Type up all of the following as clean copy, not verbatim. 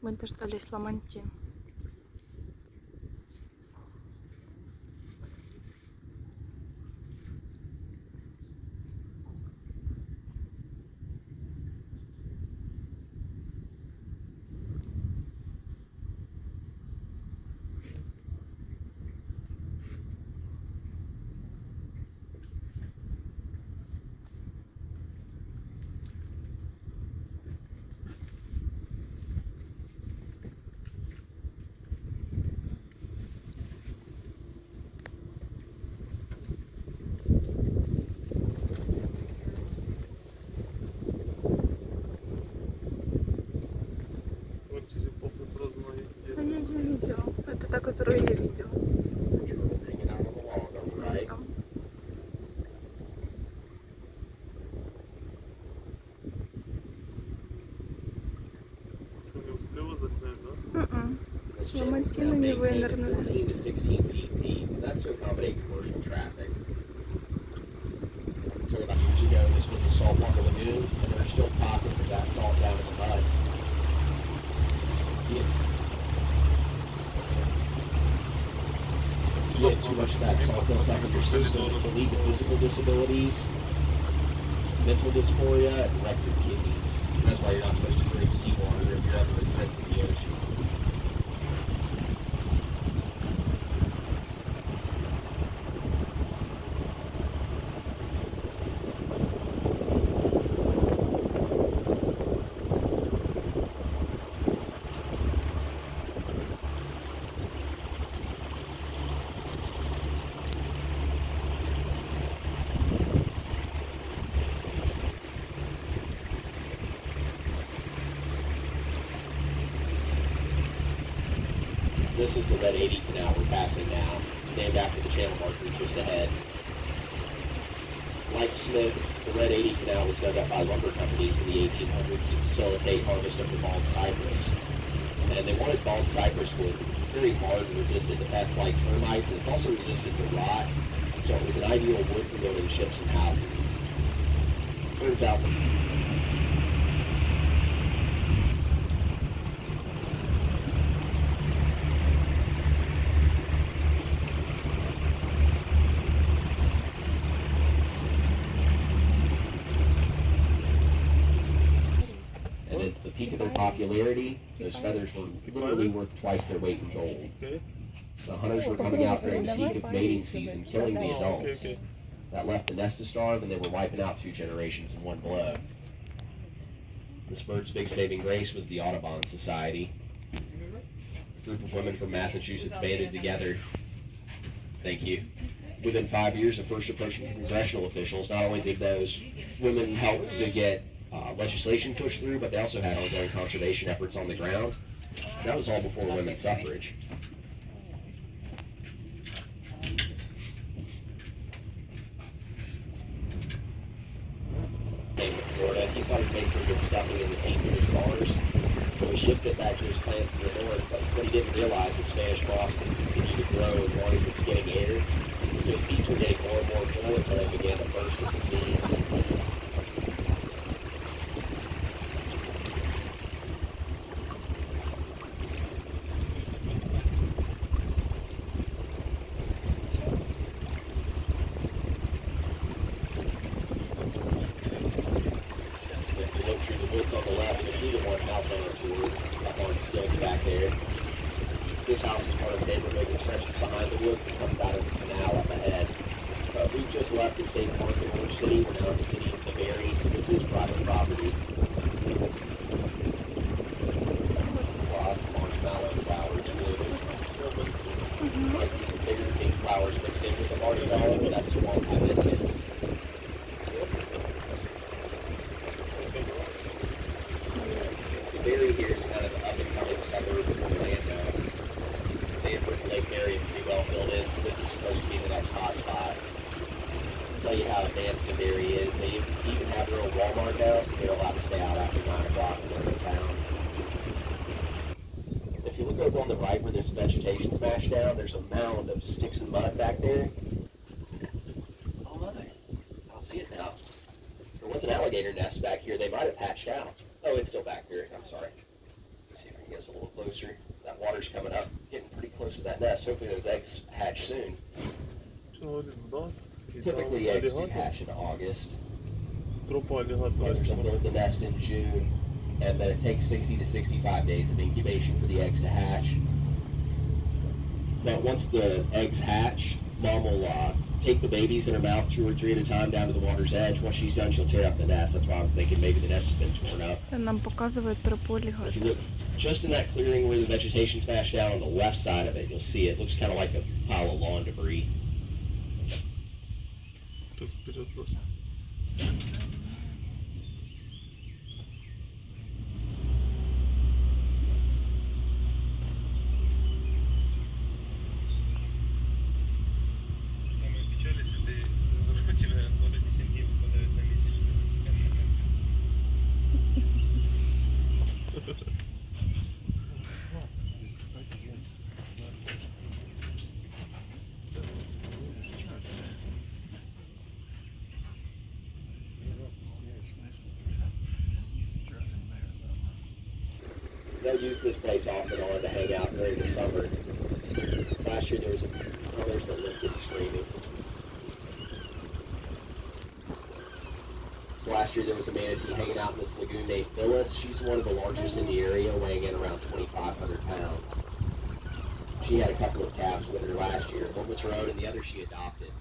Мы дождались ламантин. А я ее видела. Это та, которую я видела. Там. Что, не успела заснять, да? Ламантины не вынырнули. Years ago, this was a saltwater lagoon, and there are still pockets of that salt down in the mud. You get too much of that salt built up in your system, it can lead to physical disabilities, mental dysphoria, and wreck your kidneys. That's why you're not supposed to drink seawater if you're ever adrift in the ocean. This is the Red 80 Canal we're passing now, named after the channel markers just ahead. Like Smith, the Red 80 Canal was dug up by lumber companies in the 1800s to facilitate harvest of the bald cypress. And they wanted bald cypress wood because it's very hard and resistant to pests like termites, and it's also resistant to rot, so it was an ideal wood for building ships and houses. Turns out and at the peak of their popularity, those feathers were literally worth twice their weight in gold. Okay. The hunters were coming out during the peak of mating season, killing the adults. Okay. That left the nest to starve, and they were wiping out 2 generations in one blow. This bird's big saving grace was the Audubon Society. A group of women from Massachusetts banded together. Thank you. Within 5 years of first approaching congressional officials, not only did those women help to get legislation pushed through, but they also had ongoing conservation efforts on the ground. That was all before women's suffrage. Came to Florida. He thought he'd made pretty good stuffing in the seeds of his cars, so he shipped it back to his plants in the north. But what he didn't realize is Spanish moss can continue to grow as long as it's getting air. So his seeds were getting more and more full until they began to burst at the seams. On the left, you'll see the one house on our tour up on stilts back there. This house is part of a neighborhood that stretches behind the woods and comes out of the canal up ahead. We've just left the state park in Orange City. We're now in the city of the Berries. This is private property. Lots of marshmallow flowers blooming. You might see some bigger pink flowers mixed in with the marshmallow, but that's swamp hibiscus. Berry here is kind of an up-and-coming suburb of Orlando. Sanford and Lake area pretty well filled in, so this is supposed to be the next hot spot. I'll tell you how advanced the Berry is. They even have their own Walmart now, so they're allowed to stay out after 9 o'clock when they're in town. If you look over on the right where there's vegetation smashed down, there's a mound of sticks and mud back there. Oh my, I don't see it now. There was an alligator nest back here they might have patched out. Oh, it's still back there. I'm sorry. Let's see if I Get us a little closer. That water's coming up, getting pretty close to that nest. Hopefully those eggs hatch soon. Typically eggs do hatch in August. Mothers will build the nest in June, and then it takes 60 to 65 days of incubation for the eggs to hatch. Now once the eggs hatch, mom will take the babies in her mouth 2 or 3 at a time down to the water's edge. Once she's done, she'll tear up the nest. That's why I was thinking maybe the nest has been torn up. Нам показує трополі If you look just in that clearing where the vegetation smashed down on the left side of it, you'll see it looks kind of like a pile of lawn debris. Тут вперед просто. Самое печальное, если у тебя вот эти 7 дней выпадают на месячный. They'll use this place off and on to hang out during the summer. Last year there was there's the limpet screaming. So last year there was a manatee hanging out in this lagoon named Phyllis. She's one of the largest in the area, weighing in around 2,500 pounds. She had a couple of calves with her last year. One was her own and the other she adopted.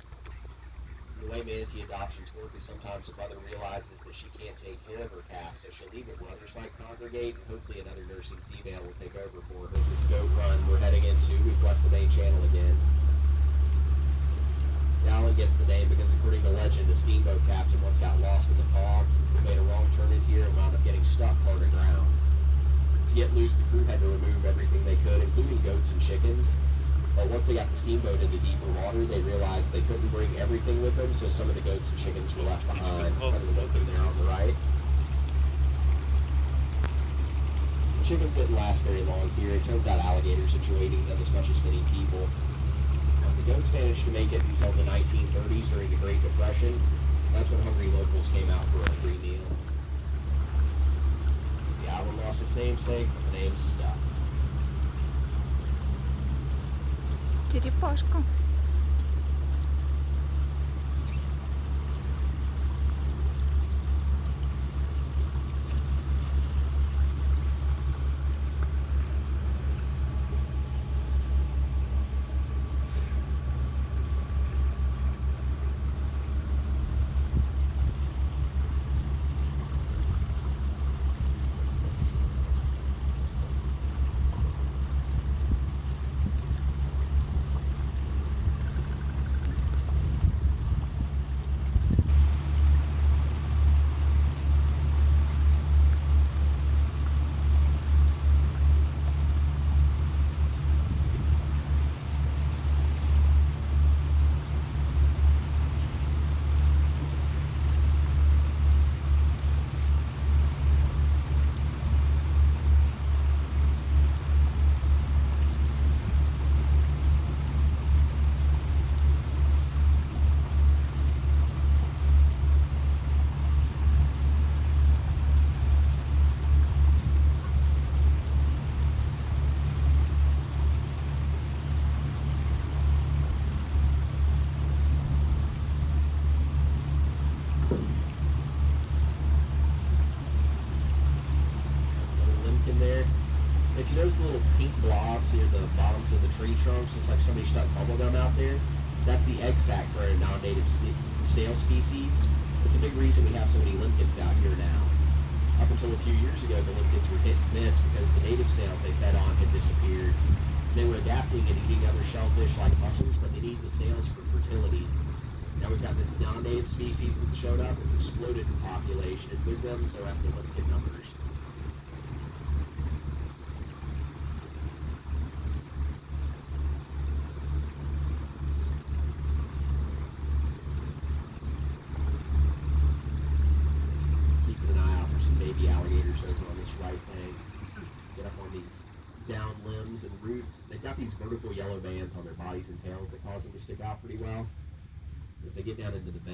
The way manatee adoptions work is sometimes the mother realizes that she can't take care of her calf, so she'll leave it where others might congregate, and hopefully another nursing female will take over for her. This is Goat Run we're heading into. We've left the main channel again. The island gets the name because according to legend, a steamboat captain once got lost in the fog, made a wrong turn in here, and wound up getting stuck hard aground. To get loose, the crew had to remove everything they could, including goats and chickens. But once they got the steamboat into deeper water, they realized they couldn't bring everything with them, so some of the goats and chickens were left behind. Kind of looking there on the right. The chickens didn't last very long here. It turns out alligators enjoy eating them as much as many people. The goats managed to make it until the 1930s during the Great Depression. That's when hungry locals came out for a free meal. The island lost its namesake, but the name stuck. черепашка. If you notice the little pink blobs near the bottoms of the tree trunks, looks like somebody stuck bubble gum out there. That's the egg sac for a non-native snail species. It's a big reason we have so many limpets out here now. Up until a few years ago, the limpets were hit and miss because the native snails they fed on had disappeared. They were adapting and eating other shellfish like mussels, but they need the snails for fertility. Now we've got this non-native species that showed up. It's exploded in population, and with them, so have the limpet numbers. Alligators over on this right bank. Get up on these down limbs and roots. They've got these vertical yellow bands on their bodies and tails that cause them to stick out pretty well. If they get down into the bed,